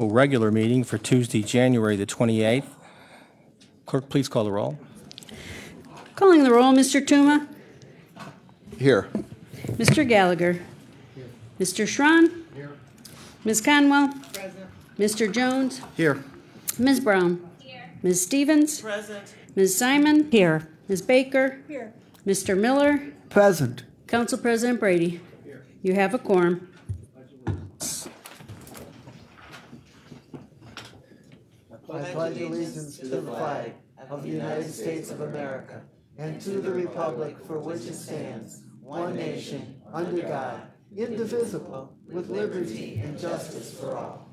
Regular meeting for Tuesday, January the 28th. Clerk, please call the roll. Calling the roll, Mr. Tuma. Here. Mr. Gallagher. Mr. Schron. Here. Ms. Conwell. Present. Mr. Jones. Here. Ms. Brown. Here. Ms. Stevens. Present. Ms. Simon. Here. Ms. Baker. Here. Mr. Miller. Present. Council President Brady. Here. You have a quorum. I pledge allegiance to the flag of the United States of America and to the republic for which it stands, one nation, under God, indivisible, with liberty and justice for all.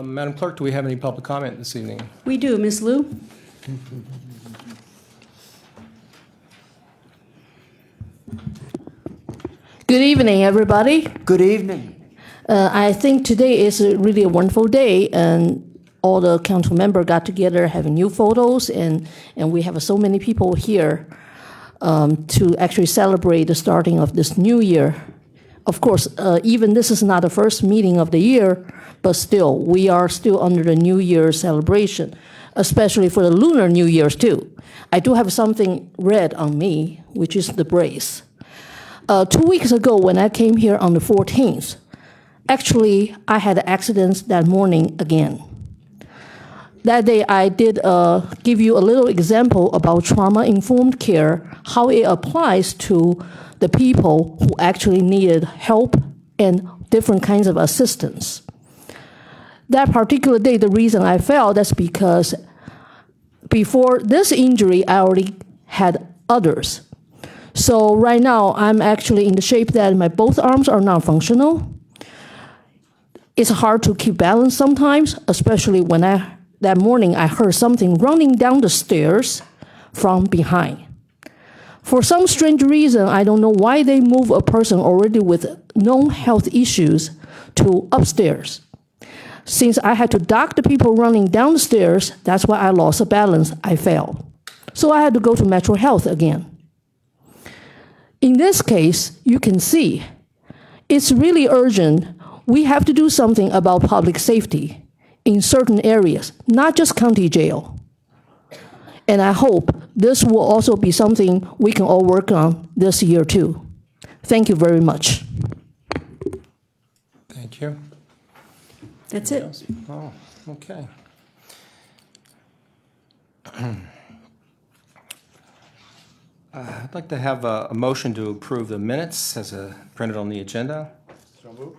Madam Clerk, do we have any public comment this evening? We do, Ms. Lou. Good evening, everybody. Good evening. I think today is really a wonderful day, and all the council members got together, having new photos, and we have so many people here to actually celebrate the starting of this new year. Of course, even this is not the first meeting of the year, but still, we are still under the New Year celebration, especially for the Lunar New Year's too. I do have something red on me, which is the brace. 2 weeks ago, when I came here on the 14th, actually, I had accidents that morning again. That day, I did give you a little example about trauma-informed care, how it applies to the people who actually needed help and different kinds of assistance. That particular day, the reason I fell, that's because before this injury, I already had others. So right now, I'm actually in the shape that my both arms are not functional. It's hard to keep balance sometimes, especially when that morning I heard something running down the stairs from behind. For some strange reason, I don't know why they move a person already with known health issues to upstairs. Since I had to duck the people running down the stairs, that's why I lost the balance, I fell. So I had to go to Metro Health again. In this case, you can see, it's really urgent. We have to do something about public safety in certain areas, not just county jail. And I hope this will also be something we can all work on this year too. Thank you very much. Thank you. That's it. Oh, okay. I'd like to have a motion to approve the minutes as printed on the agenda. So moved.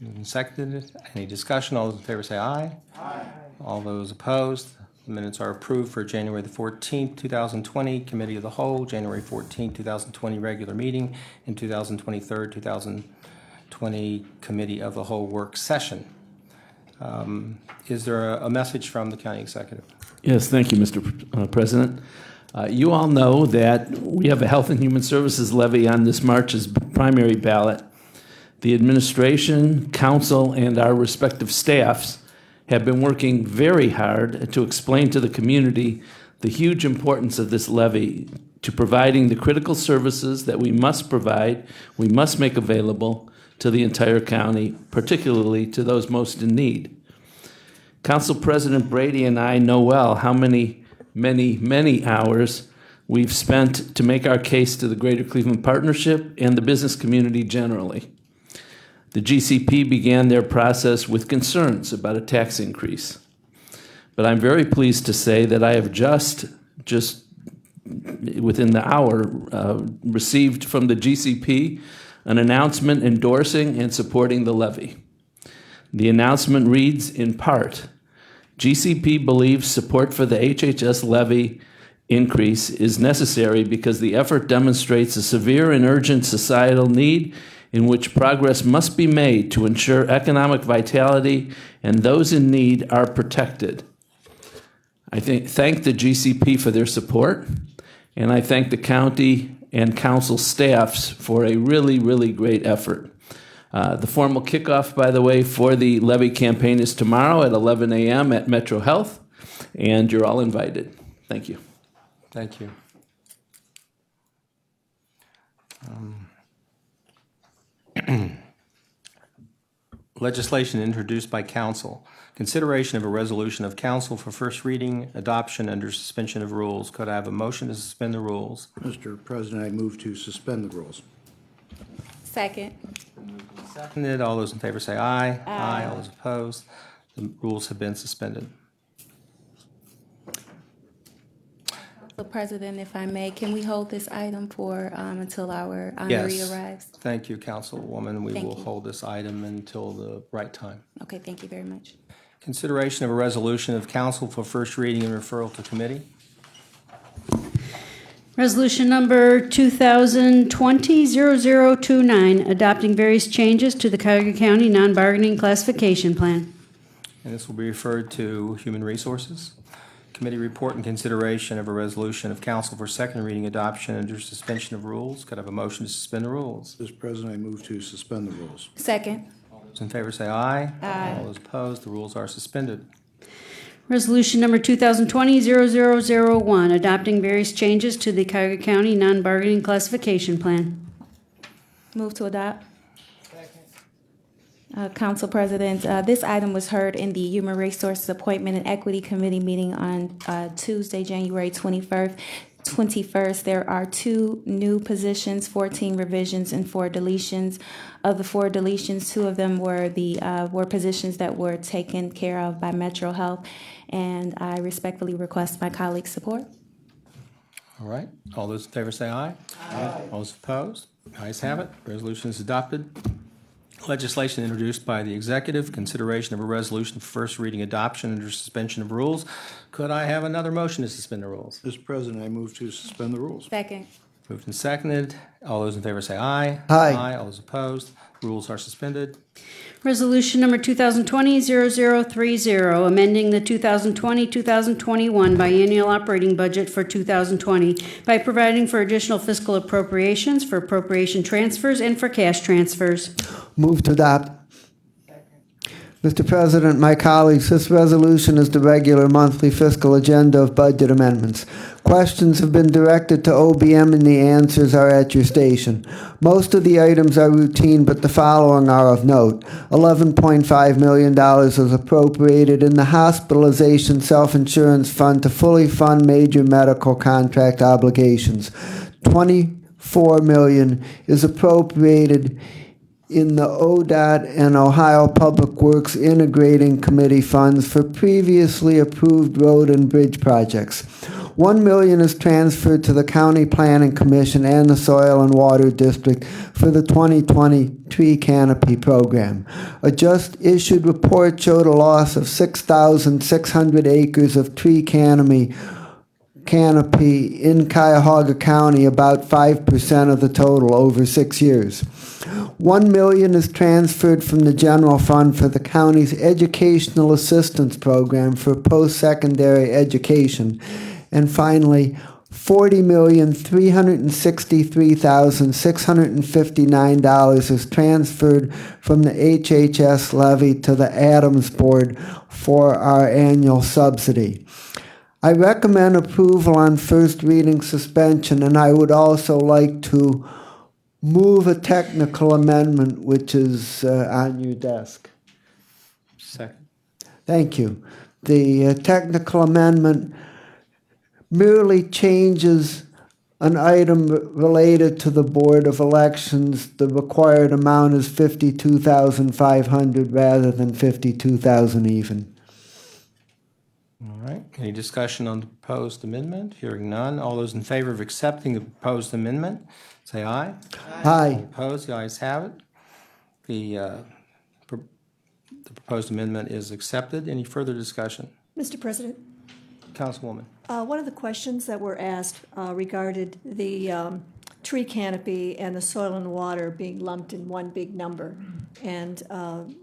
Moved and seconded. Any discussion? All those in favor say aye. Aye. All those opposed? The minutes are approved for January the 14th, 2020, Committee of the Whole, January 14th, 2020, regular meeting, and 2020 Committee of the Whole work session. Is there a message from the County Executive? Yes, thank you, Mr. President. You all know that we have a Health and Human Services levy on this March's primary ballot. The administration, council, and our respective staffs have been working very hard to explain to the community the huge importance of this levy to providing the critical services that we must provide, we must make available to the entire county, particularly to those most in need. Council President Brady and I know well how many hours we've spent to make our case to the Greater Cleveland Partnership and the business community generally. The GCP began their process with concerns about a tax increase. But I'm very pleased to say that I have just within the hour received from the GCP an announcement endorsing and supporting the levy. The announcement reads in part, GCP believes support for the HHS levy increase is necessary because the effort demonstrates a severe and urgent societal need in which progress must be made to ensure economic vitality and those in need are protected. I thank the GCP for their support, and I thank the county and council staffs for a really, really great effort. The formal kickoff, by the way, for the levy campaign is tomorrow at 11 a.m. at Metro Health, and you're all invited. Thank you. Thank you. Legislation introduced by council. Consideration of a resolution of council for first reading, adoption under suspension of rules. Could I have a motion to suspend the rules? Mr. President, I move to suspend the rules. Second. Seconded. All those in favor say aye. Aye. All those opposed? The rules have been suspended. So President, if I may, can we hold this item for, until our Yes. honoree arrives? Thank you, Councilwoman. We Thank will you. hold this item until the right time. Okay, thank you very much. Consideration of a resolution of council for first reading and referral to committee. Resolution number 2020-0029, adopting various changes to the Cuyahoga County non-bargaining classification plan. And this will be referred to Human Resources. Committee report and consideration of a resolution of council for second reading adoption under suspension of rules. Could I have a motion to suspend the rules? Mr. President, I move to suspend the rules. Second. Those in favor say aye. Aye. All those opposed, the rules are suspended. Resolution number 2020-0001, adopting various changes to the Cuyahoga County non-bargaining classification plan. Move to adopt. Council President, this item was heard in the Human Resources Appointment and Equity Committee meeting on Tuesday, January 21st. There are 2 new positions, 14 revisions, and 4 deletions. Of the 4 deletions, 2 of them were were positions that were taken care of by Metro Health, and I respectfully request my colleagues' support. All right. All those in favor say aye. Aye. All those opposed? Ayes have it. Resolution is adopted. Legislation introduced by the executive, consideration of a resolution for first reading adoption under suspension of rules. Could I have another motion to suspend the rules? Mr. President, I move to suspend the rules. Second. Moved and seconded. All those in favor say aye. Aye. Aye. All those opposed? Rules are suspended. Resolution number 2020-0030, amending the 2020-2021 biennial operating budget for 2020 by providing for additional fiscal appropriations, for appropriation transfers, and for cash transfers. Move to adopt. Mr. President, my colleagues, this resolution is the regular monthly fiscal agenda of budget amendments. Questions have been directed to OBM and the answers are at your station. Most of the items are routine, but the following are of note. $11.5 million was appropriated in the hospitalization self-insurance fund to fully fund major medical contract obligations. $24 million is appropriated in the ODOT and Ohio Public Works Integrating Committee funds for previously approved road and bridge projects. $1 million is transferred to the County Planning Commission and the Soil and Water District for the 2020 tree canopy program. A just issued report showed a loss of 6,600 acres of tree canopy in Cuyahoga County, about 5% of the total over 6 years. $1 million is transferred from the general fund for the county's educational assistance program for post-secondary education. And finally, $40,363,659 is transferred from the HHS levy to the Adams Board for our annual subsidy. I recommend approval on first reading suspension, and I would also like to move a technical amendment which is on your desk. Second. Thank you. The technical amendment merely changes an item related to the Board of Elections. The required amount is $52,500 rather than $52,000 even. All right. Any discussion on the proposed amendment? Hearing none. All those in favor of accepting the proposed amendment, say aye. Aye. Opposed? The ayes have it. The proposed amendment is accepted. Any further discussion? Mr. President, Councilwoman. one of the questions that were asked regarded the tree canopy and the soil and water being lumped in one big number. And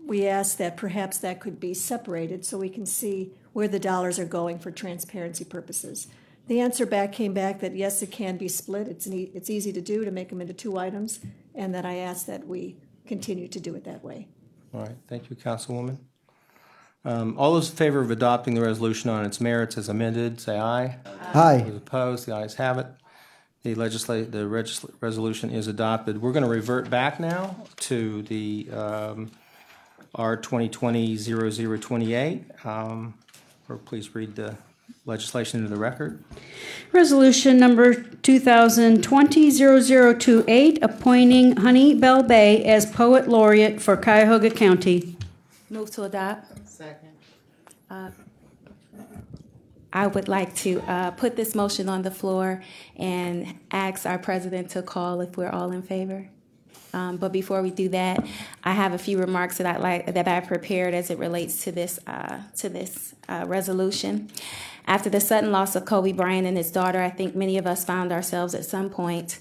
we asked that perhaps that could be separated so we can see where the dollars are going for transparency purposes. The answer came back that yes, it can be split. It's easy to do, to make them into 2 items, and that I asked that we continue to do it that way. All right. Thank you, Councilwoman. All those in favor of adopting the resolution on its merits as amended, say aye. Aye. Those opposed, the ayes have it. The resolution is adopted. We're going to revert back now to the R 2020-0028. Please read the legislation into the record. Resolution number 2020-0028, appointing Honey Bell Bay as Poet Laureate for Cuyahoga County. Move to adopt. Second. I would like to put this motion on the floor and ask our president to call if we're all in favor. But before we do that, I have a few remarks that I prepared as it relates to this resolution. After the sudden loss of Kobe Bryant and his daughter, I think many of us found ourselves at some point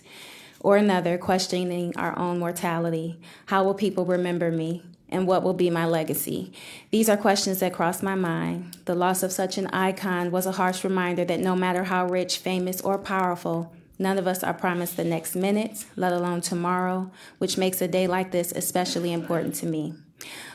or another questioning our own mortality. How will people remember me? And what will be my legacy? These are questions that cross my mind. The loss of such an icon was a harsh reminder that no matter how rich, famous, or powerful, none of us are promised the next minute, let alone tomorrow, which makes a day like this especially important to me.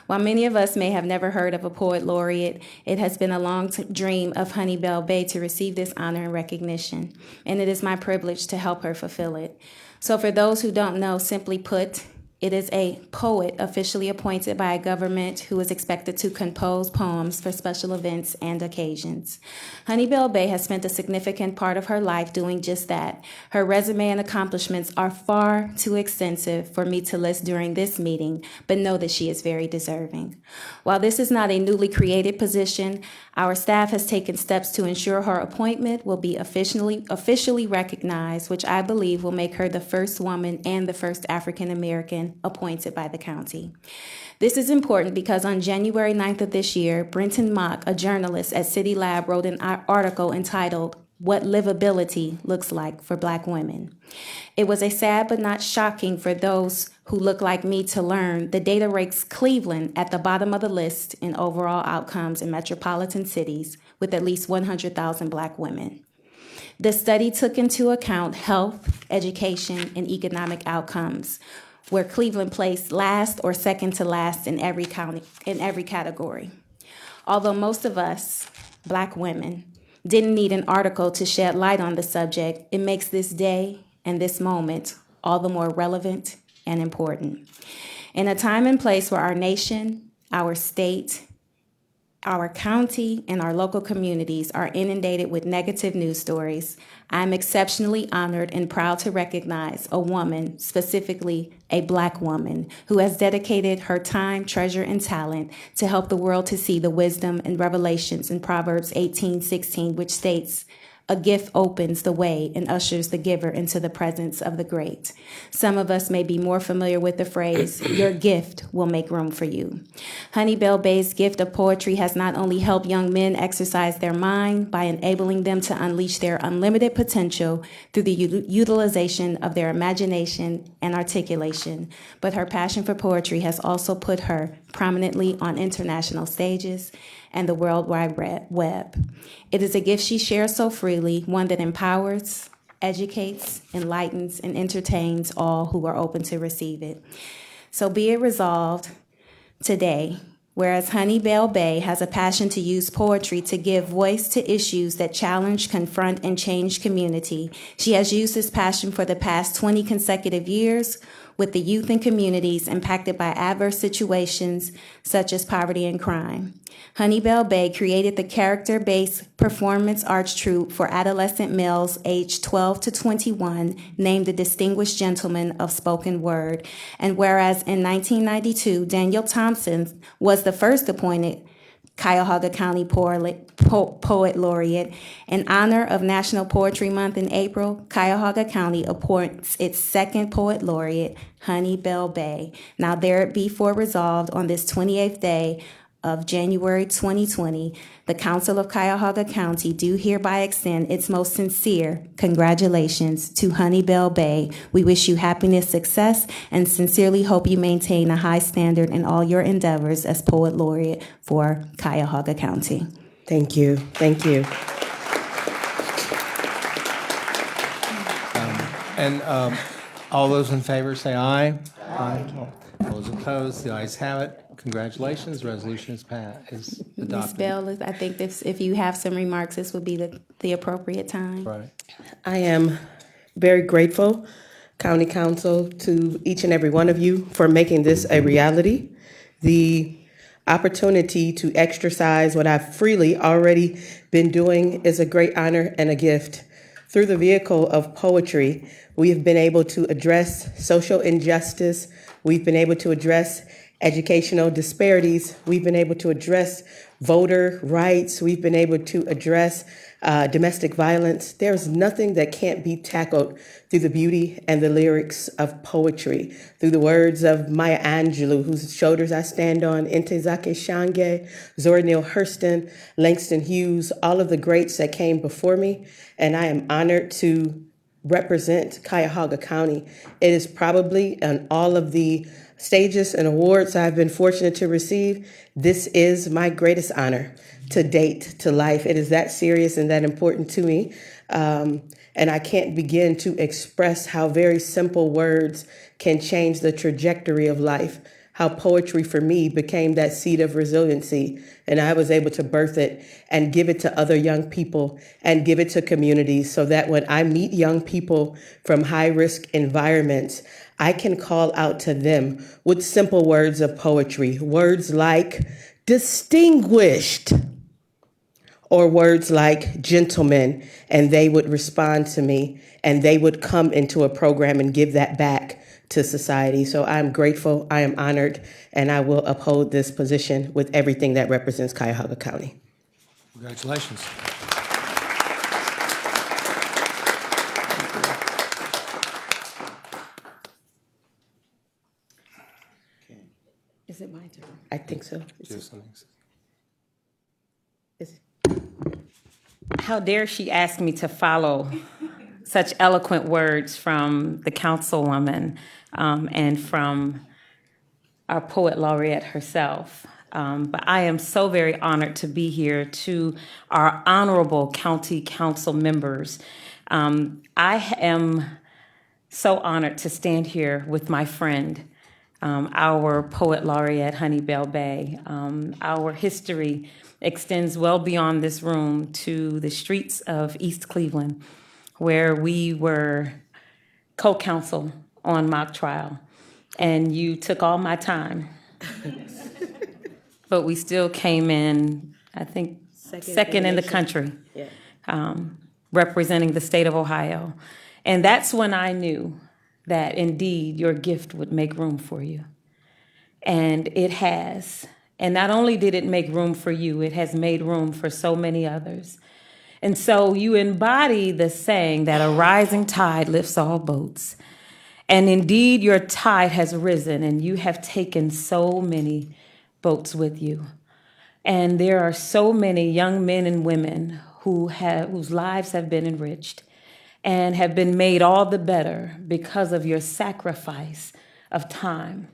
While many of us may have never heard of a poet laureate, it has been a long dream of Honey Bell Bay to receive this honor and recognition, and it is my privilege to help her fulfill it. So for those who don't know, simply put, it is a poet officially appointed by a government who is expected to compose poems for special events and occasions. Honey Bell Bay has spent a significant part of her life doing just that. Her resume and accomplishments are far too extensive for me to list during this meeting, but know that she is very deserving. While this is not a newly created position, our staff has taken steps to ensure her appointment will be officially recognized, which I believe will make her the first woman and the first African American appointed by the county. This is important because on January 9th of this year, Brenton Mock, a journalist at City Lab, wrote an article entitled, "What Livability Looks Like for Black Women." It was a sad but not shocking for those who look like me to learn the data ranks Cleveland at the bottom of the list in overall outcomes in metropolitan cities with at least 100,000 Black women. The study took into account health, education, and economic outcomes, where Cleveland placed last or second to last in every category. Although most of us, Black women, didn't need an article to shed light on the subject, it makes this day and this moment all the more relevant and important. In a time and place where our nation, our state, our county, and our local communities are inundated with negative news stories, I'm exceptionally honored and proud to recognize a woman, specifically a Black woman, who has dedicated her time, treasure, and talent to help the world to see the wisdom and revelations in Proverbs 18:16, which states, "A gift opens the way and ushers the giver into the presence of the great." Some of us may be more familiar with the phrase, "Your gift will make room for you." Honey Bell Bay's gift of poetry has not only helped young men exercise their mind by enabling them to unleash their unlimited potential through the utilization of their imagination and articulation, but her passion for poetry has also put her prominently on international stages and the World Wide Web. It is a gift she shares so freely, one that empowers, educates, enlightens, and entertains all who are open to receive it. So be it resolved today, whereas Honey Bell Bay has a passion to use poetry to give voice to issues that challenge, confront, and change community, she has used this passion for the past 20 consecutive years with the youth and communities impacted by adverse situations such as poverty and crime. Honey Bell Bay created the character-based performance arts troupe for adolescent males aged 12 to 21, named the Distinguished Gentleman of Spoken Word. And whereas in 1992, Daniel Thompson was the first appointed Cuyahoga County Poet Laureate. In honor of National Poetry Month in April, Cuyahoga County appoints its second Poet Laureate, Honey Bell Bay. Now there it be for resolved on this 28th day of January 2020, the Council of Cuyahoga County do hereby extend its most sincere congratulations to Honey Bell Bay. We wish you happiness, success, and sincerely hope you maintain a high standard in all your endeavors as Poet Laureate for Cuyahoga County. Thank you. Thank you. All those in favor say aye. Aye. All those opposed, the ayes have it. Congratulations, resolution is Ms. adopted. Bell, I think if you have some remarks, this would be the appropriate time. Right. I am very grateful, County Council, to each and every one of you for making this a reality. The opportunity to exercise what I've freely already been doing is a great honor and a gift. Through the vehicle of poetry, we have been able to address social injustice. We've been able to address educational disparities. We've been able to address voter rights. We've been able to address domestic violence. There's nothing that can't be tackled through the beauty and the lyrics of poetry, through the words of Maya Angelou, whose shoulders I stand on, Ntezake Shange, Zora Neale Hurston, Langston Hughes, all of the greats that came before me. And I am honored to represent Cuyahoga County. It is probably on all of the stages and awards I've been fortunate to receive, this is my greatest honor to date, to life. It is that serious and that important to me. And I can't begin to express how very simple words can change the trajectory of life, how poetry for me became that seed of resiliency. And I was able to birth it and give it to other young people and give it to communities so that when I meet young people from high-risk environments, I can call out to them with simple words of poetry, words like distinguished, or words like gentlemen, and they would respond to me and they would come into a program and give that back to society. So I'm grateful, I am honored, and I will uphold this position with everything that represents Cuyahoga County. Congratulations. Is it my turn? I think so. How dare she ask me to follow such eloquent words from the councilwoman and from our poet laureate herself. But I am so very honored to be here. To our honorable county council members, I am so honored to stand here with my friend, our poet laureate, Honeybell Bay. Our history extends well beyond this room to the streets of East Cleveland, where we were co-counsel on mock trial. And you took all my time. But we still came in, I think, second in the country, representing the state of Ohio. And that's when I knew that indeed your gift would make room for you. And it has. And not only did it make room for you, it has made room for so many others. And so you embody the saying that a rising tide lifts all boats. And indeed, your tide has risen, and you have taken so many boats with you. And there are so many young men and women whose lives have been enriched and have been made all the better because of your sacrifice of time.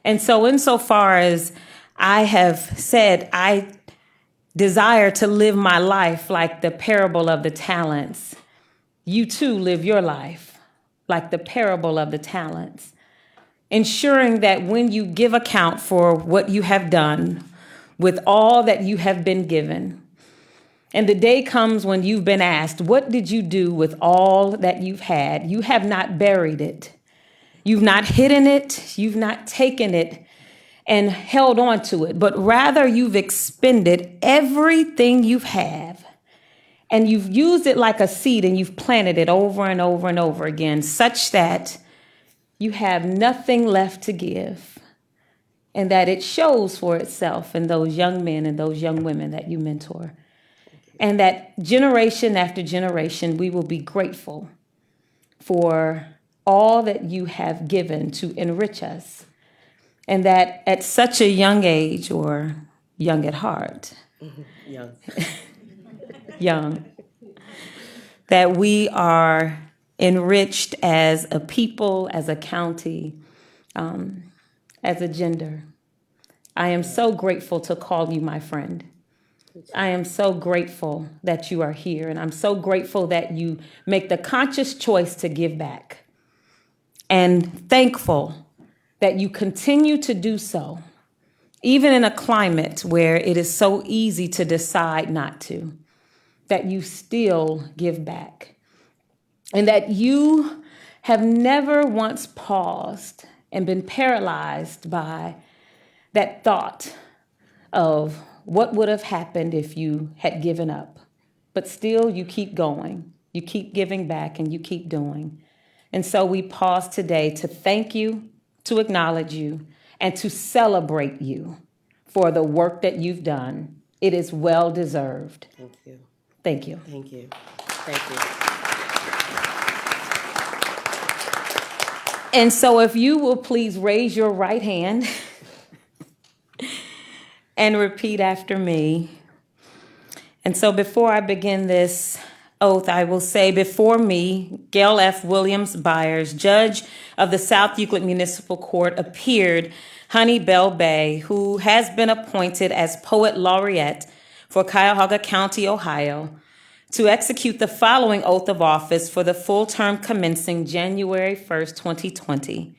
And so insofar as I have said, I desire to live my life like the parable of the talents, you too live your life like the parable of the talents, ensuring that when you give account for what you have done with all that you have been given, and the day comes when you've been asked, what did you do with all that you've had? You have not buried it. You've not hidden it. You've not taken it and held on to it, but rather you've expended everything you have, and you've used it like a seed, and you've planted it over and over and over again, such that you have nothing left to give, and that it shows for itself in those young men and those young women that you mentor. And that generation after generation, we will be grateful for all that you have given to enrich us. And that at such a young age, or young at heart, young, that we are enriched as a people, as a county, as a gender. I am so grateful to call you my friend. I am so grateful that you are here, and I'm so grateful that you make the conscious choice to give back, and thankful that you continue to do so, even in a climate where it is so easy to decide not to, that you still give back. and that you have never once paused and been paralyzed by that thought of what would have happened if you had given up. But still, you keep going, you keep giving back, and you keep doing. And so we pause today to thank you, to acknowledge you, and to celebrate you for the work that you've done. It is well deserved. Thank you. Thank you. Thank you. Thank you. And so if you will please raise your right hand and repeat after me. And so before I begin this oath, I will say before me, Gail F. Williams Byers, Judge of the South Euclid Municipal Court, appeared Honey Bell Bay, who has been appointed as Poet Laureate for Cuyahoga County, Ohio, to execute the following oath of office for the full term commencing January 1st, 2020.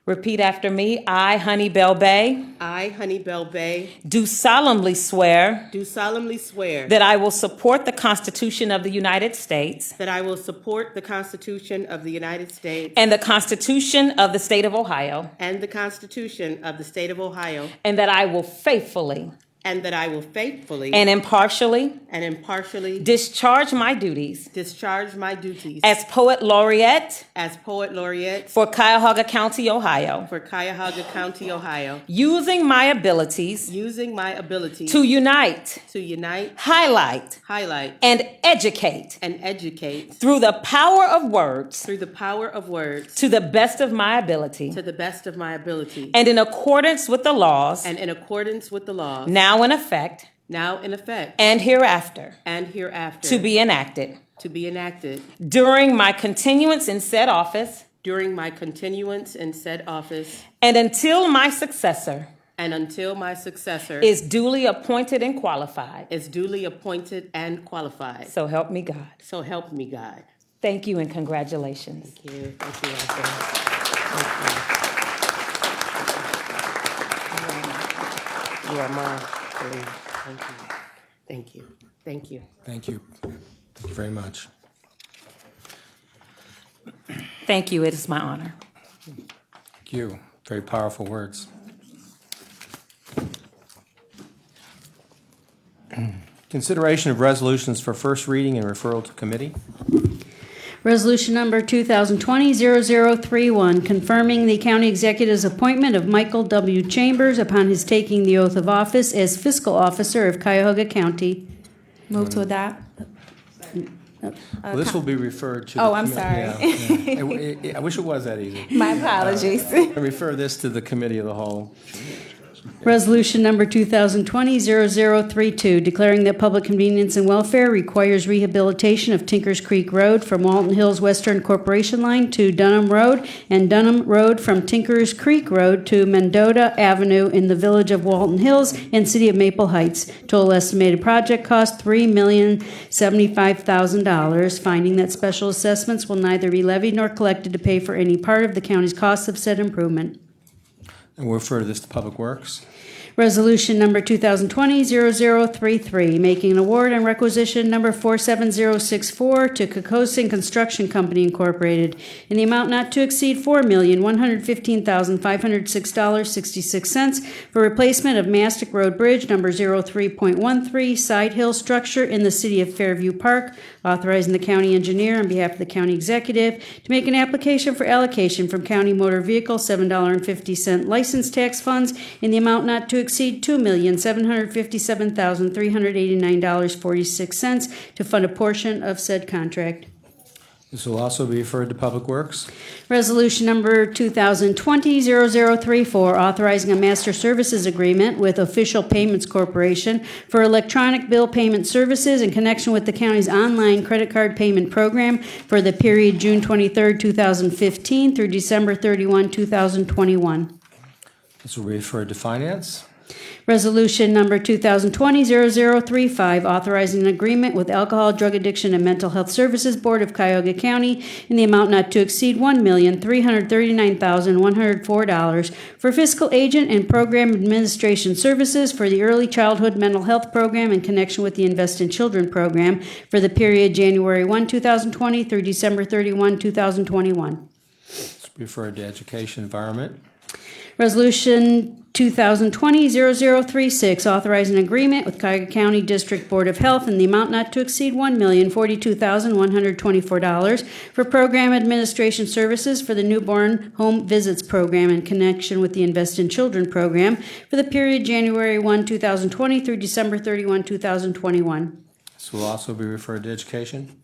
Repeat after me. I, Honey Bell Bay, I, Honey Bell Bay, do solemnly swear do solemnly swear that I will support the Constitution of the United States that I will support the Constitution of the United States and the Constitution of the State of Ohio, and the Constitution of the State of Ohio, and that I will faithfully and that I will faithfully and impartially impartially discharge my duties discharge my duties as Poet Laureate as Poet Laureate for Cuyahoga County, Ohio, for Cuyahoga County, Ohio, using my abilities using my ability to unite, unite, highlight, highlight, and educate and educate through the power of words through the power of words to the best of my ability to the best of my ability and in accordance with the laws and in accordance with the laws now in effect now in effect and hereafter to to be enacted enacted during my continuance in said office during my continuance in said office and until my successor and until my successor is duly appointed and qualified. is duly appointed and qualified. So help me God. So help me God. Thank you and congratulations. Thank you. Thank you, Arthur. Thank you. You are mine. Thank you. Thank you. Thank you. Thank you very much. Thank you. It is my honor. Thank you. Very powerful words. Consideration of resolutions for first reading and referral to committee. Resolution number 2020-0031, confirming the county executive's appointment of Michael W. Chambers upon his taking the oath of office as fiscal officer of Cuyahoga County. Move to adopt. Well, this will be referred to. Oh, the I'm commi- yeah. I wish it was that easy. My apologies. I refer this to the committee of the whole. Resolution number 2020-0032, declaring that public convenience and welfare requires rehabilitation of Tinkers Creek Road from Walton Hills Western Corporation Line to Dunham Road, and Dunham Road from Tinkers Creek Road to Mendota Avenue in the village of Walton Hills and city of Maple Heights. Total estimated project cost $3,075,000, finding that special assessments will neither be levied nor collected to pay for any part of the county's costs of said improvement. And we'll refer this to Public Works. Resolution number 2020-0033, making an award and requisition number 47064 to Kokosing Construction Company Incorporated in the amount not to exceed $4,115,506.66 for replacement of Mastic Road Bridge number 03.13 side hill structure in the city of Fairview Park, authorizing the county engineer on behalf of the county executive to make an application for allocation from county motor vehicle $7.50 license tax funds in the amount not to exceed $2,757,389.46 to fund a portion of said contract. This will also be referred to Public Works. Resolution number 2020-0034, authorizing a master services agreement with Official Payments Corporation for electronic bill payment services in connection with the county's online credit card payment program for the period June 23, 2015 through December 31, 2021. This will be referred to Finance. Resolution number 2020-0035, authorizing an agreement with Alcohol, Drug Addiction, and Mental Health Services Board of Cuyahoga County in the amount not to exceed $1,339,104 for fiscal agent and program administration services for the Early Childhood Mental Health Program in connection with the Invest in Children program for the period January 1, 2020 through December 31, 2021. It's referred to Education Environment. Resolution 2020-0036, authorizing an agreement with Cuyahoga County District Board of Health in the amount not to exceed $1,042,124 for program administration services for the Newborn Home Visits Program in connection with the Invest in Children program for the period January 1, 2020 through December 31, 2021. This will also be referred to Education.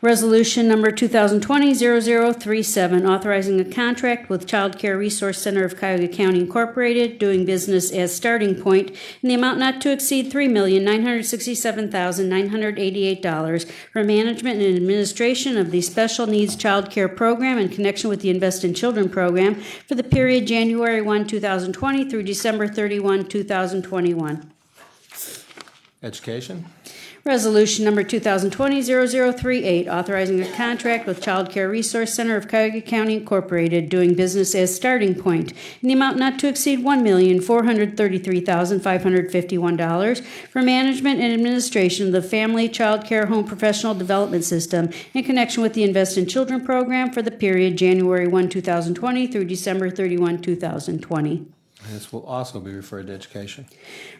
Resolution number 2020-0037, authorizing a contract with Child Care Resource Center of Cuyahoga County Incorporated, doing business as Starting Point, in the amount not to exceed $3,967,988 for management and administration of the Special Needs Child Care Program in connection with the Invest in Children program for the period January 1, 2020 through December 31, 2021. Education. Resolution number 2020-0038, authorizing a contract with Child Care Resource Center of Cuyahoga County Incorporated, doing business as Starting Point, in the amount not to exceed $1,433,551 for management and administration of the Family Child Care Home Professional Development System in connection with the Invest in Children program for the period January 1, 2020 through December 31, 2020. And this will also be referred to Education.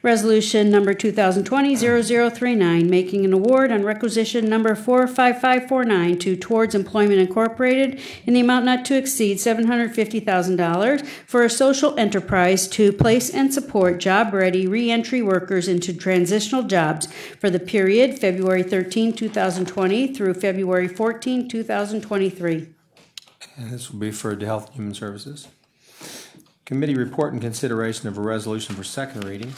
Resolution number 2020-0039, making an award on requisition number 45549 to Towards Employment Incorporated in the amount not to exceed $750,000 for a social enterprise to place and support job-ready reentry workers into transitional jobs for the period February 13, 2020 through February 14, 2023. And this will be referred to Health and Human Services. Committee report and consideration of a resolution for second reading.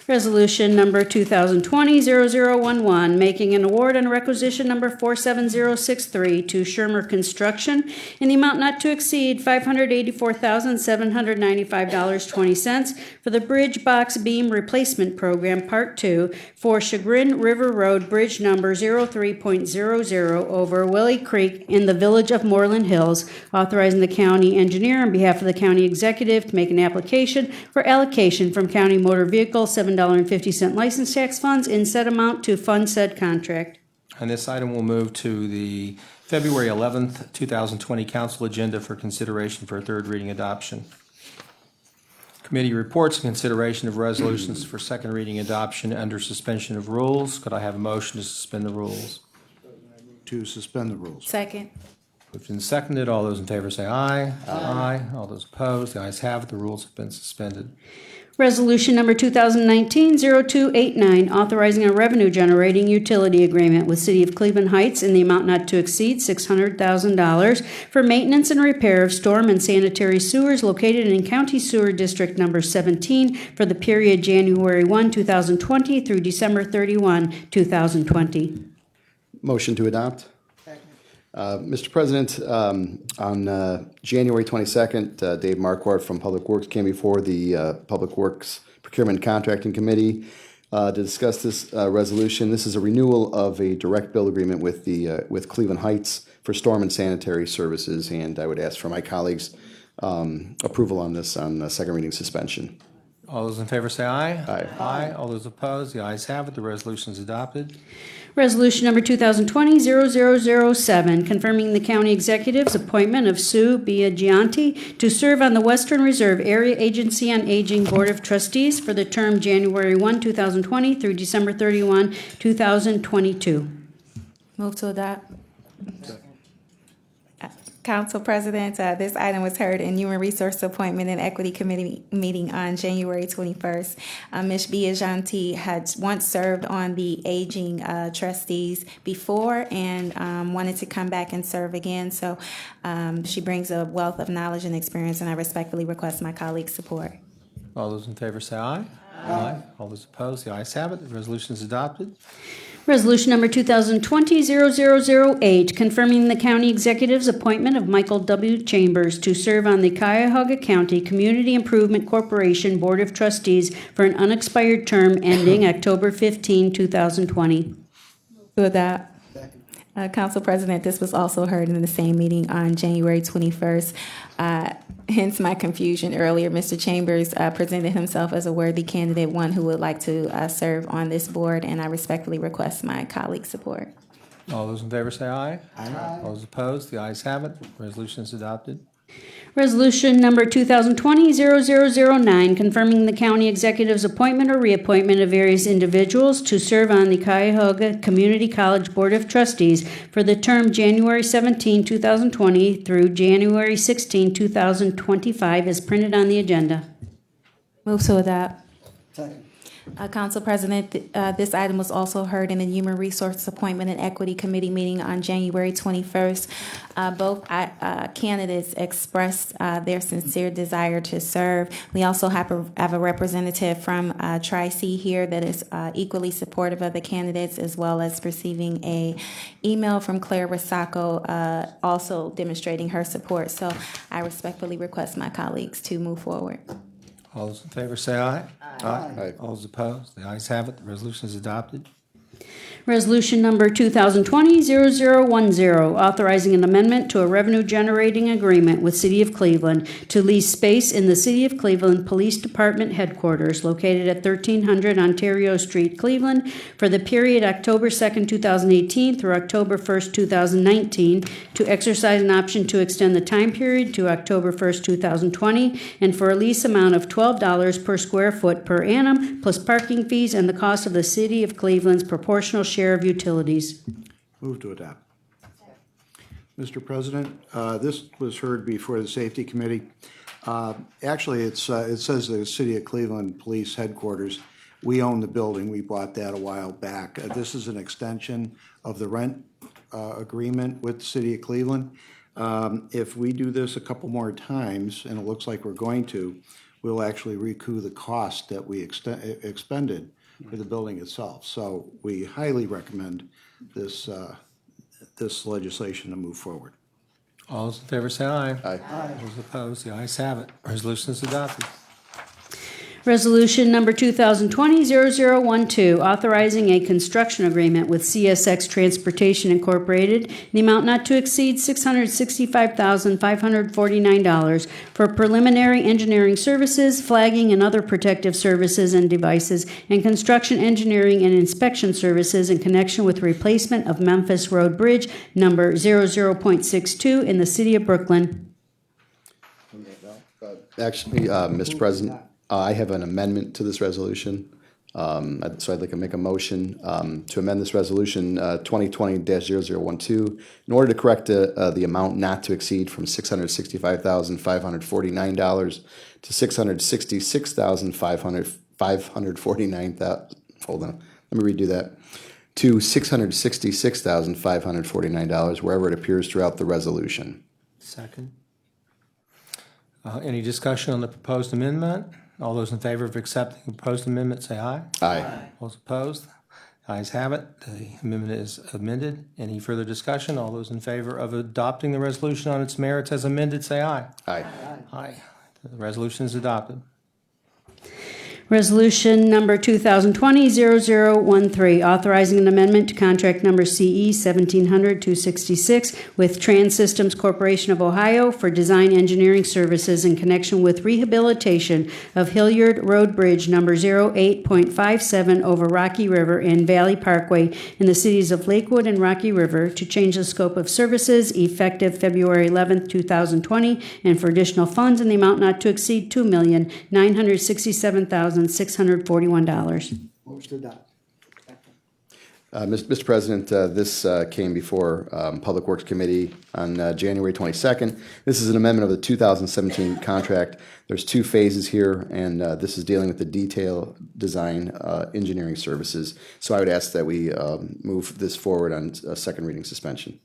Resolution number 2020-0011, making an award on requisition number 47063 to Shermer Construction in the amount not to exceed $584,795.20 for the Bridge Box Beam Replacement Program Part 2 for Chagrin River Road Bridge number 03.00 over Willie Creek in the Village of Moreland Hills, authorizing the county engineer on behalf of the county executive to make an application for allocation from county motor vehicle $7.50 license tax funds in said amount to fund said contract. And this item will move to the February 11th, 2020 council agenda for consideration for third reading adoption. Committee reports and consideration of resolutions for second reading adoption under suspension of rules. Could I have a motion to suspend the rules? To suspend the rules. Second. Moved and seconded. All those in favor say aye. Aye. All those opposed, the ayes have it. The rules have been suspended. Resolution number 2019-0289, authorizing a revenue-generating utility agreement with City of Cleveland Heights in the amount not to exceed $600,000 for maintenance and repair of storm and sanitary sewers located in County Sewer District number 17 for the period January 1, 2020 through December 31, 2020. Motion to adopt. Mr. President, on January 22nd, Dave Marquardt from Public Works came before the Public Works Procurement Contracting Committee to discuss this resolution. This is a renewal of a direct bill agreement with Cleveland Heights for storm and sanitary services, and I would ask for my colleagues' approval on this on second reading suspension. All those in favor say aye. Aye. Aye. All those opposed, the ayes have it. The resolution is adopted. Resolution number 2020-0007, confirming the county executive's appointment of Sue Biagianti to serve on the Western Reserve Area Agency on Aging Board of Trustees for the term January 1, 2020 through December 31, 2022. Move to adopt. Council President, this item was heard in Human Resource Appointment and Equity Committee meeting on January 21st. Ms. Biagianti had once served on the Aging Trustees before and wanted to come back and serve again. So she brings a wealth of knowledge and experience, and I respectfully request my colleagues' support. All those in favor say aye. Aye. All those opposed, the ayes have it. The resolution is adopted. Resolution number 2020-0008, confirming the county executive's appointment of Michael W. Chambers to serve on the Cuyahoga County Community Improvement Corporation Board of Trustees for an unexpired term ending October 15, 2020. To adopt. Council President, this was also heard in the same meeting on January 21st. Hence my confusion earlier. Mr. Chambers presented himself as a worthy candidate, one who would like to serve on this board, and I respectfully request my colleague's support. All those in favor say aye. Aye. All those opposed, the ayes have it. Resolution is adopted. Resolution number 2020-0009, confirming the county executive's appointment or reappointment of various individuals to serve on the Cuyahoga Community College Board of Trustees for the term January 17, 2020 through January 16, 2025, as printed on the agenda. Move to adopt. Second. Council President, this item was also heard in the Human Resources Appointment and Equity Committee meeting on January 21st. Both candidates expressed their sincere desire to serve. We also have a representative from Tri-C here that is equally supportive of the candidates, as well as receiving a email from Claire Rosacco also demonstrating her support. So I respectfully request my colleagues to move forward. All those in favor say aye. Aye. All those opposed, the ayes have it. The resolution is adopted. Resolution number 2020-0010, authorizing an amendment to a revenue-generating agreement with City of Cleveland to lease space in the City of Cleveland Police Department headquarters located at 1300 Ontario Street, Cleveland, for the period October 2nd, 2018 through October 1st, 2019, to exercise an option to extend the time period to October 1st, 2020, and for a lease amount of $12 per square foot per annum, plus parking fees and the cost of the City of Cleveland's proportional share of utilities. Move to adopt. Mr. President, this was heard before the Safety Committee. Actually, it says the City of Cleveland Police Headquarters. We own the building. We bought that a while back. This is an extension of the rent agreement with the City of Cleveland. If we do this a couple more times, and it looks like we're going to, we'll actually recoup the cost that we expended for the building itself. So we highly recommend this legislation to move forward. All those in favor say aye. Aye. All those opposed, the ayes have it. Resolution is adopted. Resolution number 2020-0012, authorizing a construction agreement with CSX Transportation Incorporated in the amount not to exceed $665,549 for preliminary engineering services, flagging and other protective services and devices, and construction engineering and inspection services in connection with replacement of Memphis Road Bridge number 00.62 in the city of Brooklyn. Actually, Mr. President, I have an amendment to this resolution. So I'd like to make a motion to amend this resolution 2020-0012 in order to correct the amount not to exceed from $665,549 to $666,549. Hold on, let me redo that. To $666,549 wherever it appears throughout the resolution. Second. Any discussion on the proposed amendment? All those in favor of accepting the proposed amendment say aye. Aye. All those opposed? The ayes have it. The amendment is amended. Any further discussion? All those in favor of adopting the resolution on its merits as amended say aye. Aye. Aye. The resolution is adopted. Resolution number 2020-0013, authorizing an amendment to contract number CE 1700-266 with Trans Systems Corporation of Ohio for design engineering services in connection with rehabilitation of Hilliard Road Bridge number 08.57 over Rocky River and Valley Parkway in the cities of Lakewood and Rocky River to change the scope of services effective February 11th, 2020, and for additional funds in the amount not to exceed $2,967,641. Move to adopt. Mr. President, this came before Public Works Committee on January 22nd. This is an amendment of the 2017 contract. There's two phases here, and this is dealing with the detail design engineering services. So I would ask that we move this forward on a second reading suspension.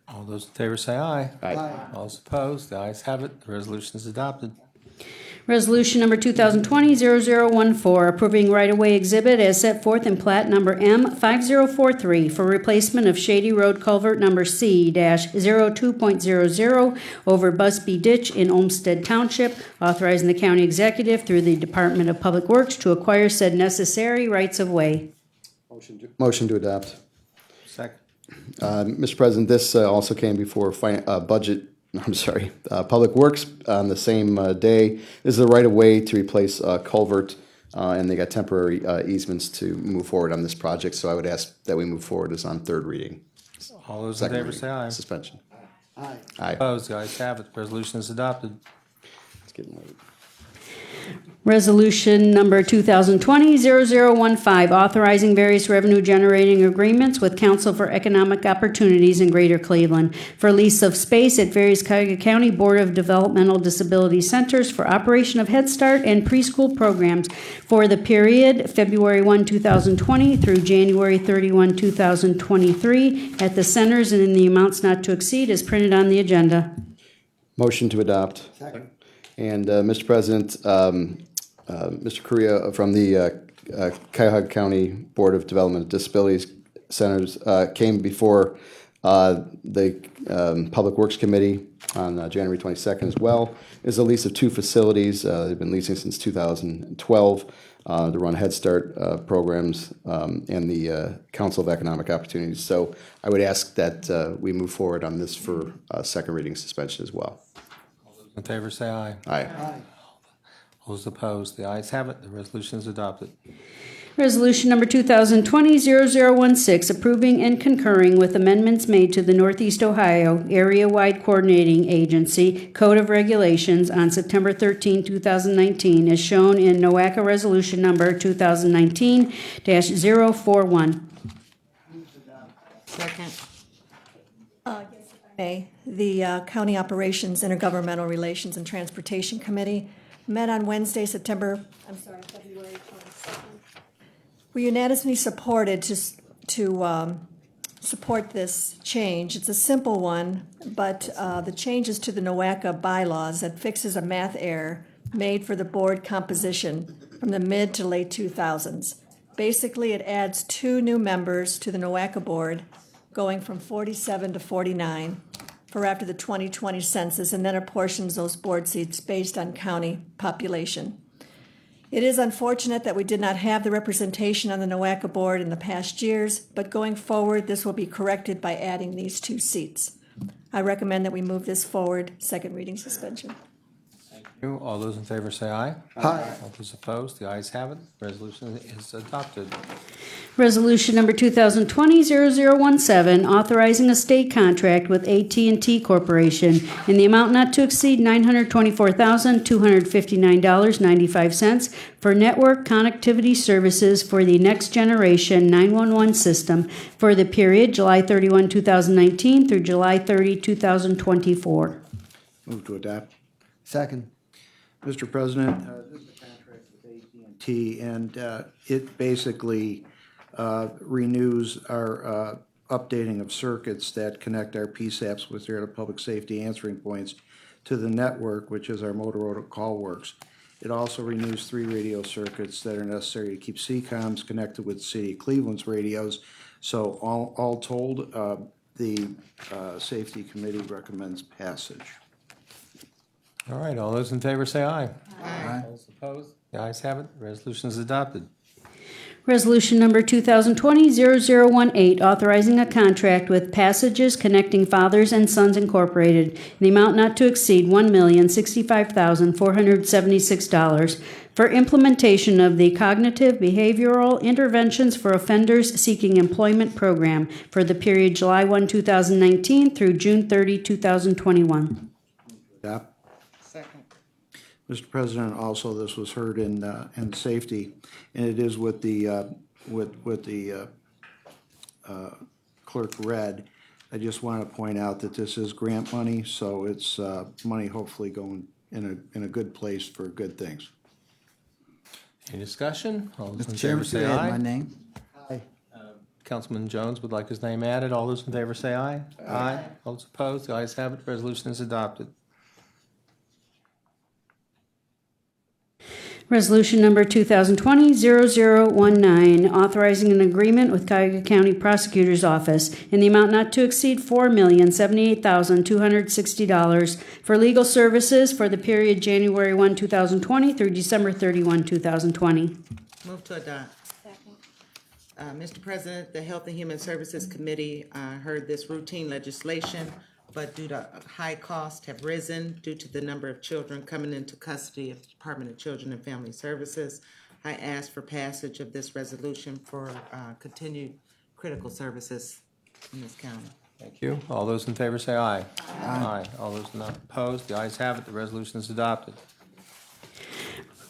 All those in favor say aye. Aye. All those opposed? The ayes have it. The resolution is adopted. Resolution number 2020-0014, approving right-of-way exhibit as set forth in plat number M5043 for replacement of Shady Road culvert number C-02.00 over Busby Ditch in Olmsted Township, authorizing the county executive through the Department of Public Works to acquire said necessary rights-of-way. Motion to adopt. Second. Mr. President, this also came before Public Works on the same day. This is the right of way to replace a culvert, and they got temporary easements to move forward on this project. So I would ask that we move forward as on third reading. All those in Second favor reading. say aye. Suspension. Aye. Aye. Opposed? The ayes have it. Resolution is adopted. It's getting late. Resolution number 2020-0015, authorizing various revenue-generating agreements with Council for Economic Opportunities in Greater Cleveland for lease of space at various Cuyahoga County Board of Developmental Disability Centers for operation of Head Start and preschool programs for the period February 1, 2020 through January 31, 2023 at the centers and in the amounts not to exceed as printed on the agenda. Motion to adopt. Second. And Mr. President, Mr. Correa from the Cuyahoga County Board of Development Disabilities Centers came before the Public Works Committee on January 22nd as well. It's a lease of two facilities. They've been leasing since 2012 to run Head Start programs and the Council of Economic Opportunities. So I would ask that we move forward on this for second reading suspension as well. In favor say aye. Aye. Aye. All those opposed? The ayes have it. The resolution is adopted. Resolution number 2020-0016, approving and concurring with amendments made to the Northeast Ohio Area-Wide Coordinating Agency Code of Regulations on September 13, 2019, as shown in NOACA Resolution number 2019-041. Second. The County Operations, Intergovernmental Relations, and Transportation Committee met on Wednesday, February 22nd. We unanimously supported to support this change. It's a simple one, but the changes to the NOACA bylaws that fixes a math error made for the board composition from the mid to late 2000s. Basically, it adds 2 new members to the NOACA board, going from 47 to 49 for after the 2020 census, and then apportions those board seats based on county population. It is unfortunate that we did not have the representation on the NOACA board in the past years, but going forward, this will be corrected by adding these 2 seats. I recommend that we move this forward, second reading suspension. All those in favor say aye. Aye. All those opposed? The ayes have it. Resolution is adopted. Resolution number 2020-0017, authorizing a state contract with AT&T Corporation in the amount not to exceed $924,259.95 for network connectivity services for the Next Generation 911 system for the period July 31, 2019 through July 30, 2024. Move to adopt. Second. Mr. President, this is a contract with AT&T, and it basically renews our updating of circuits that connect our PSAPs with their public safety answering points to the network, which is our Motorola CallWorks. It also renews 3 radio circuits that are necessary to keep CCOMs connected with the City of Cleveland's radios. So all told, the Safety Committee recommends passage. All right, all those in favor say aye. Aye. All those opposed? The ayes have it. The resolution is adopted. Resolution number 2020-0018, authorizing a contract with Passages Connecting Fathers and Sons Incorporated in the amount not to exceed $1,065,476 for implementation of the Cognitive Behavioral Interventions for Offenders Seeking Employment program for the period July 1, 2019 through June 30, 2021. Adopt. Mr. President, also this was heard in safety, and it is with the clerk read. I just want to point out that this is grant money, so it's money hopefully going in a good place for good things. Any discussion? All those in Mr. favor Chairman, say could I add aye. my name? Aye. Councilman Jones would like his name added. All those in favor say aye. Aye. All those opposed? The ayes have it. Resolution is adopted. Resolution number 2020-0019, authorizing an agreement with Cuyahoga County Prosecutor's Office in the amount not to exceed $4,078,260 for legal services for the period January 1, 2020 through December 31, 2020. Move to adopt. Mr. President, the Health and Human Services Committee heard this routine legislation, but due to high costs have risen due to the number of children coming into custody of the Department of Children and Family Services. I ask for passage of this resolution for continued critical services in this county. Thank you. All those in favor say aye. Aye. All those not opposed, the ayes have it. The resolution is adopted.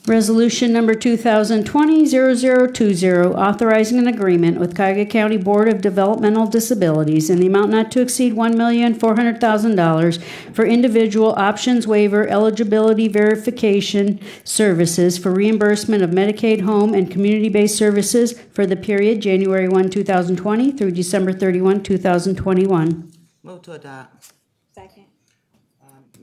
Resolution number 2020-0020, authorizing an agreement with Cuyahoga County Board of Developmental Disabilities in the amount not to exceed $1,400,000 for individual options waiver eligibility verification services for reimbursement of Medicaid home and community-based services for the period January 1, 2020 through December 31, 2021. Move to adopt. Second.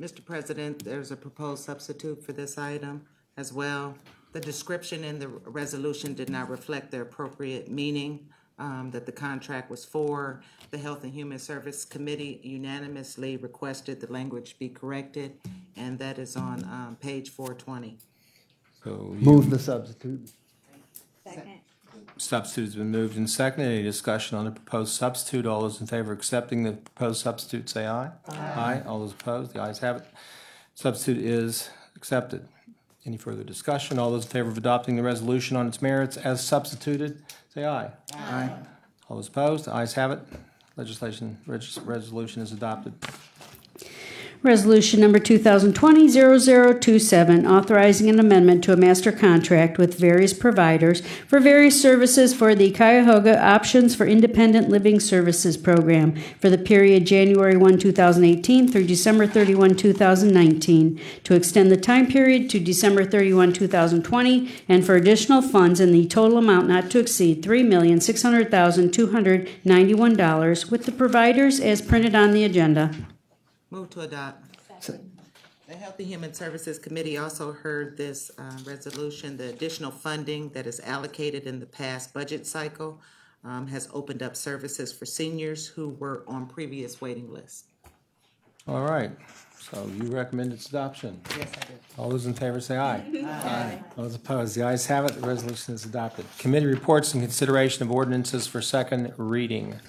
Mr. President, there's a proposed substitute for this item as well. The description in the resolution did not reflect the appropriate meaning that the contract was for. The Health and Human Service Committee unanimously requested the language be corrected, and that is on page 420. So Move the substitute. Second. substitute has been moved and seconded. Any discussion on the proposed substitute? All those in favor of accepting the proposed substitute say aye. Aye. All those opposed, the ayes have it. Substitute is accepted. Any further discussion? All those in favor of adopting the resolution on its merits as substituted, say aye. Aye. All those opposed, the ayes have it. Resolution is adopted. Resolution number 2020-0027, authorizing an amendment to a master contract with various providers for various services for the Cuyahoga Options for Independent Living Services program for the period January 1, 2018 through December 31, 2019, to extend the time period to December 31, 2020, and for additional funds in the total amount not to exceed $3,600,291 with the providers as printed on the agenda. Move to adopt. The Health and Human Services Committee also heard this resolution. The additional funding that is allocated in the past budget cycle has opened up services for seniors who were on previous waiting lists. All right, so you recommend its adoption? Yes, I did. All those in favor say aye. Aye. Those opposed, the ayes have it. The resolution is adopted. Committee reports and consideration of ordinances for second reading.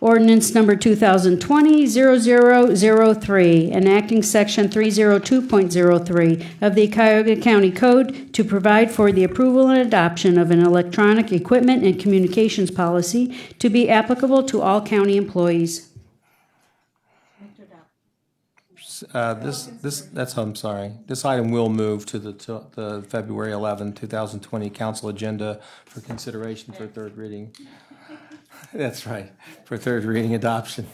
Ordinance number 2020-0003, enacting section 302.03 of the Cuyahoga County Code to provide for the approval and adoption of an electronic equipment and communications policy to be applicable to all county employees. This item will move to the February 11, 2020 council agenda for consideration for third reading. That's right, for third reading adoption.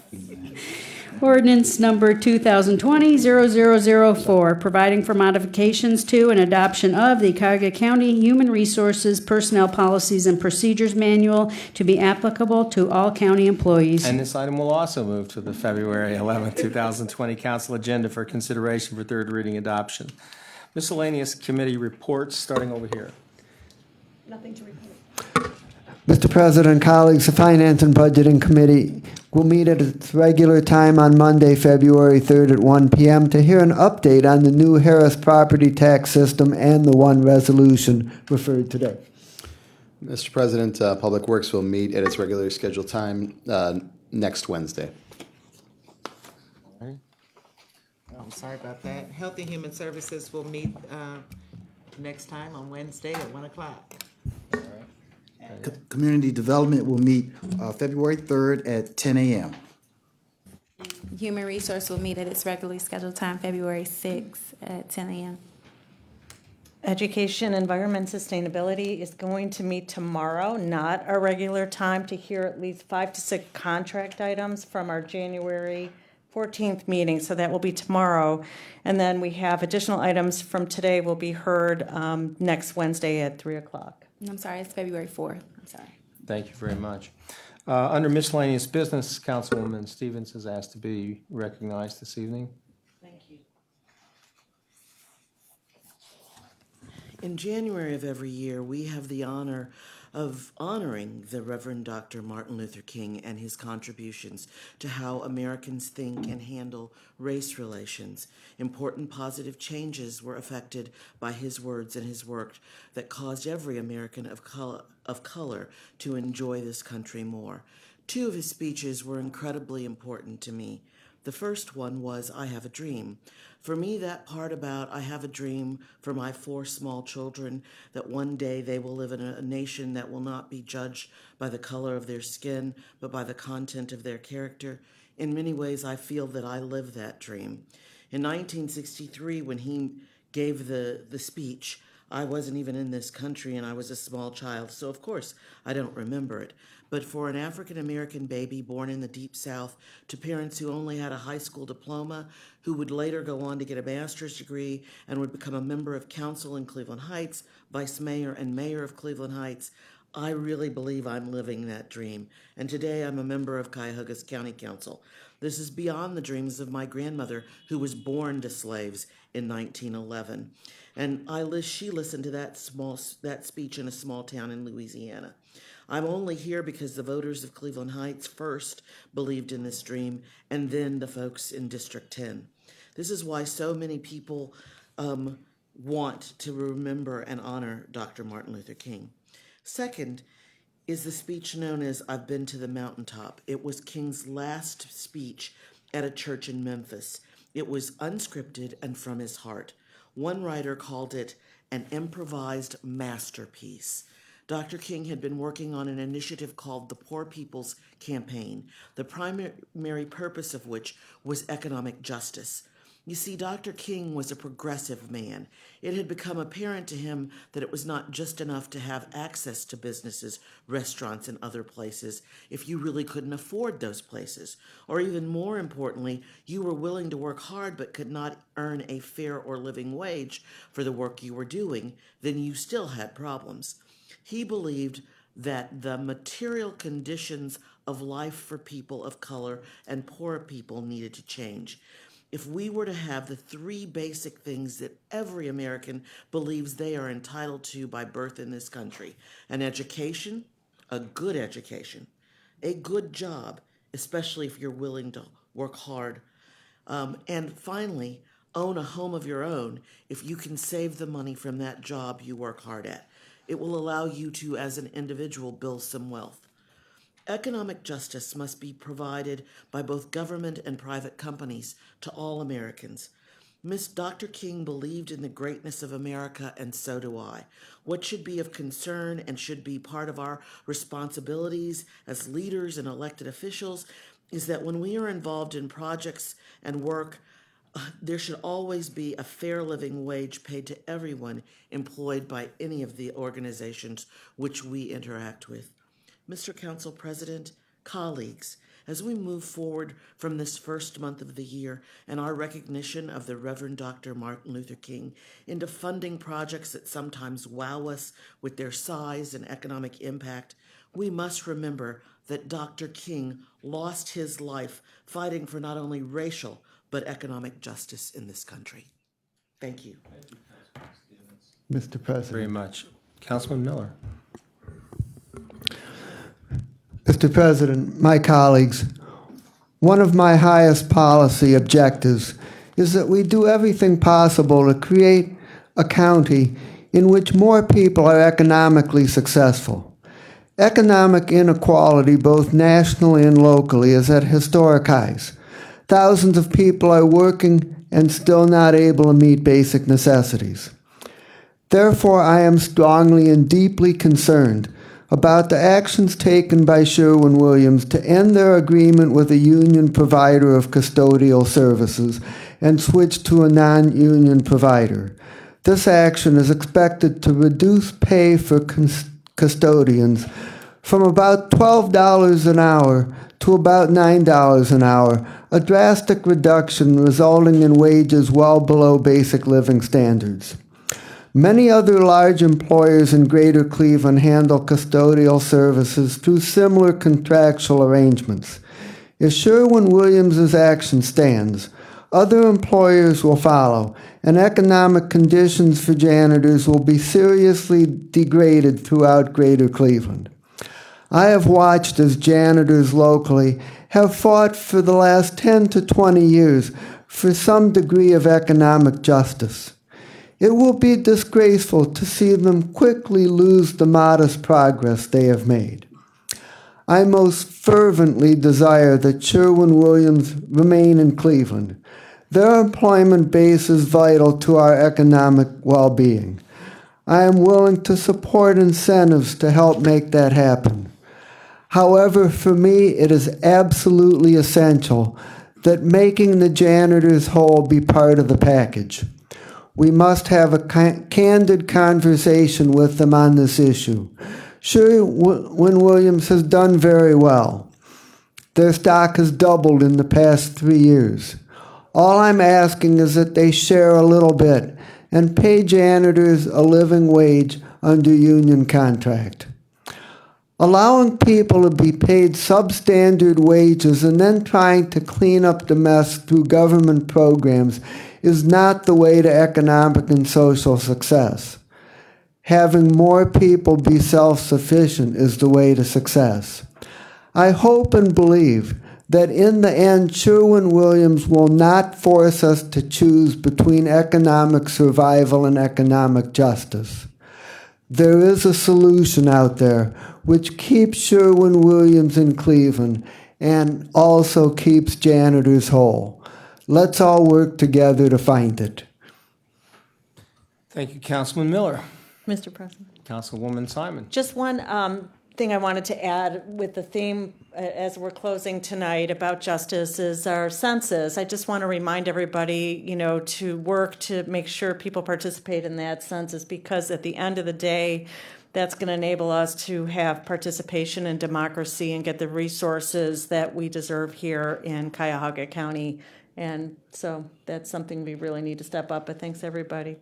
Ordinance number 2020-0004, providing for modifications to and adoption of the Cuyahoga County Human Resources Personnel Policies and Procedures Manual to be applicable to all county employees. And this item will also move to the February 11, 2020 council agenda for consideration for third reading adoption. Miscellaneous committee reports, starting over here. Nothing to report. Mr. President, colleagues, the Finance and Budgeting Committee will meet at its regular time on Monday, February 3rd at 1 p.m. to hear an update on the new Harris property tax system and the one resolution referred today. Mr. President, Public Works will meet at its regularly scheduled time next Wednesday. I'm sorry about that. Health and Human Services will meet next time on Wednesday at 1 o'clock. Community Development will meet February 3rd at 10 a.m. Human Resource will meet at its regularly scheduled time, February 6th at 10 a.m. Education, Environment, Sustainability is going to meet tomorrow, not our regular time, to hear at least 5 to 6 contract items from our January 14th meeting, so that will be tomorrow. And then we have additional items from today will be heard next Wednesday at 3 o'clock. I'm sorry, it's February 4th. I'm sorry. Thank you very much. Under miscellaneous business, Councilwoman Stevens has asked to be recognized this evening. Thank you. In January of every year, we have the honor of honoring the Reverend Dr. Martin Luther King and his contributions to how Americans think and handle race relations. Important positive changes were affected by his words and his work that caused every American of color to enjoy this country more. Two of his speeches were incredibly important to me. The first one was, I Have a Dream. For me, that part about I have a dream for my 4 small children, that one day they will live in a nation that will not be judged by the color of their skin, but by the content of their character. In many ways, I feel that I live that dream. In 1963, when he gave the speech, I wasn't even in this country and I was a small child, so of course I don't remember it. But for an African-American baby born in the Deep South to parents who only had a high school diploma, who would later go on to get a master's degree and would become a member of council in Cleveland Heights, vice mayor and mayor of Cleveland Heights, I really believe I'm living that dream. And today I'm a member of Cuyahoga County Council. This is beyond the dreams of my grandmother, who was born to slaves in 1911. And she listened to that speech in a small town in Louisiana. I'm only here because the voters of Cleveland Heights first believed in this dream, and then the folks in District 10. This is why so many people want to remember and honor Dr. Martin Luther King. Second is the speech known as I've Been to the Mountaintop. It was King's last speech at a church in Memphis. It was unscripted and from his heart. One writer called it an improvised masterpiece. Dr. King had been working on an initiative called the Poor People's Campaign, the primary purpose of which was economic justice. You see, Dr. King was a progressive man. It had become apparent to him that it was not just enough to have access to businesses, restaurants, and other places if you really couldn't afford those places. Or even more importantly, you were willing to work hard but could not earn a fair or living wage for the work you were doing, then you still had problems. He believed that the material conditions of life for people of color and poor people needed to change. If we were to have the 3 basic things that every American believes they are entitled to by birth in this country, an education, a good job, especially if you're willing to work hard, and finally, own a home of your own if you can save the money from that job you work hard at. It will allow you to, as an individual, build some wealth. Economic justice must be provided by both government and private companies to all Americans. Dr. King believed in the greatness of America, and so do I. What should be of concern and should be part of our responsibilities as leaders and elected officials is that when we are involved in projects and work, there should always be a fair living wage paid to everyone employed by any of the organizations which we interact with. Mr. Council President, colleagues, as we move forward from this first month of the year and our recognition of the Reverend Dr. Martin Luther King into funding projects that sometimes wow us with their size and economic impact, we must remember that Dr. King lost his life fighting for not only racial but economic justice in this country. Thank you. Mr. President. Very much. Councilman Miller. Mr. President, my colleagues, one of my highest policy objectives is that we do everything possible to create a county in which more people are economically successful. Economic inequality, both nationally and locally, is at historic highs. Thousands of people are working and still not able to meet basic necessities. Therefore, I am strongly and deeply concerned about the actions taken by Sherwin-Williams to end their agreement with a union provider of custodial services and switch to a non-union provider. This action is expected to reduce pay for custodians from about $12 an hour to about $9 an hour, a drastic reduction resulting in wages well below basic living standards. Many other large employers in Greater Cleveland handle custodial services through similar contractual arrangements. If Sherwin-Williams' action stands, Other employers will follow, and economic conditions for janitors will be seriously degraded throughout Greater Cleveland. I have watched as janitors locally have fought for the last 10 to 20 years for some degree of economic justice. It will be disgraceful to see them quickly lose the modest progress they have made. I most fervently desire that Sherwin-Williams remain in Cleveland. Their employment base is vital to our economic well-being. I am willing to support incentives to help make that happen. However, for me, it is absolutely essential that making the janitors whole be part of the package. We must have a candid conversation with them on this issue. Sherwin-Williams has done very well. Their stock has doubled in the past 3 years. All I'm asking is that they share a little bit and pay janitors a living wage under union contract. Allowing people to be paid substandard wages and then trying to clean up the mess through government programs is not the way to economic and social success. Having more people be self-sufficient is the way to success. I hope and believe that in the end, Sherwin-Williams will not force us to choose between economic survival and economic justice. There is a solution out there which keeps Sherwin-Williams in Cleveland and also keeps janitors whole. Let's all work together to find it. Thank you, Councilman Miller. Mr. President. Councilwoman Simon. Just one thing I wanted to add with the theme as we're closing tonight about justice is our census. I just want to remind everybody, to work to make sure people participate in that census, because at the end of the day, that's going to enable us to have participation in democracy and get the resources that we deserve here in Cuyahoga County. And so that's something we really need to step up. But thanks, everybody.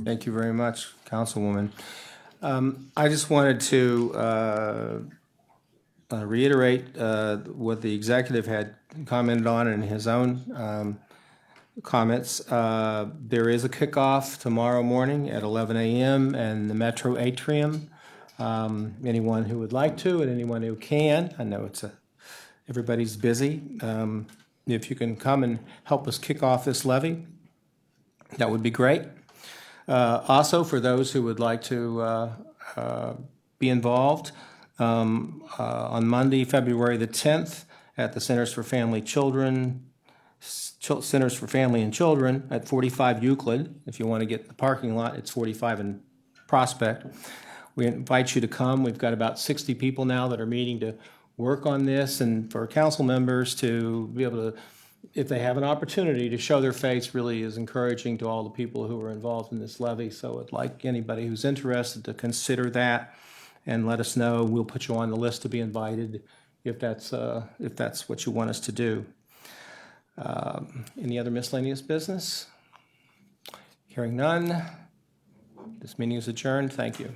Thank you very much, Councilwoman. I just wanted to reiterate what the executive had commented on in his own comments. There is a kickoff tomorrow morning at 11 a.m. in the Metro Atrium. Anyone who would like to and anyone who can, I know everybody's busy. If you can come and help us kick off this levy, that would be great. Also, for those who would like to be involved, on Monday, February the 10th, at the Centers for Family and Children at 45 Euclid. If you want to get in the parking lot, it's 45 in Prospect. We invite you to come. We've got about 60 people now that are meeting to work on this, and for council members to be able to, if they have an opportunity to show their face, really is encouraging to all the people who are involved in this levy. So I'd like anybody who's interested to consider that and let us know. We'll put you on the list to be invited if that's what you want us to do. Any other miscellaneous business? Hearing none, this meeting is adjourned. Thank you.